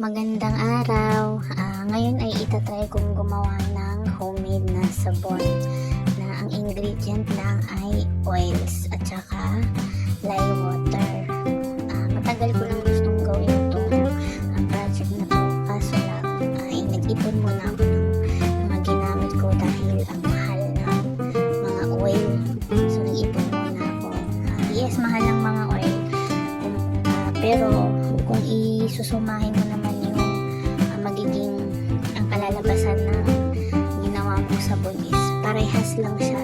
Magandang araw. Ngayon ay itatry kong gumawa ng homemade na sabon na ang ingredient lang ay oils at saka lye water. Matagal ko lang gustong gawin itong project na to, kaso lang ay nag-ipon muna ako ng mga ginamit ko dahil ang mahal ng mga oil. So nag-ipon muna ako. Yes, mahal ng mga oil. Pero kung isusumahin mo naman yung magiging ang kalalabasan na ginawa mong sabon is parehas lang siya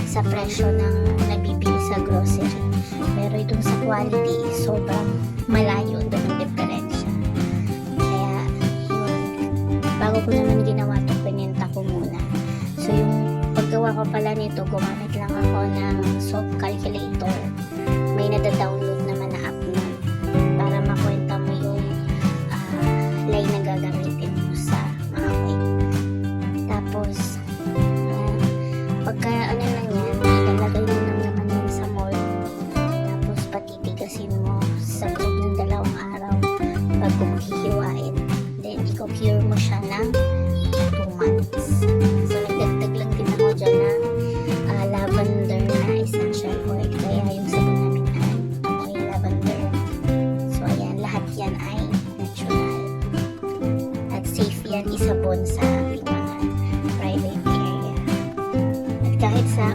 sa presyo ng nabibili sa grocery. Pero itong sa quality sobrang malayo doon ang diferensya. Kaya yun, bago ko naman ginawa ito, pinenta ko muna. So yung paggawa ko pala nito, gumamit lang ako ng soap calculator. May nada-download naman na app nun para makwenta mo yung lye na gagamitin mo sa mga oil. Tapos pagka ano lang yan, ilalagay mo lang naman yan sa mold. Tapos patitigasin mo sa loob ng 2 araw bago mo hihiwain. Then i-cure mo siya ng 2 months. So nagdagdag lang din ako dyan ng lavender na essential oil. Kaya yung sabon namin ay amoy lavender. So ayan, lahat yan ay natural at safe yan isabon sa ating mga private area. At kahit sa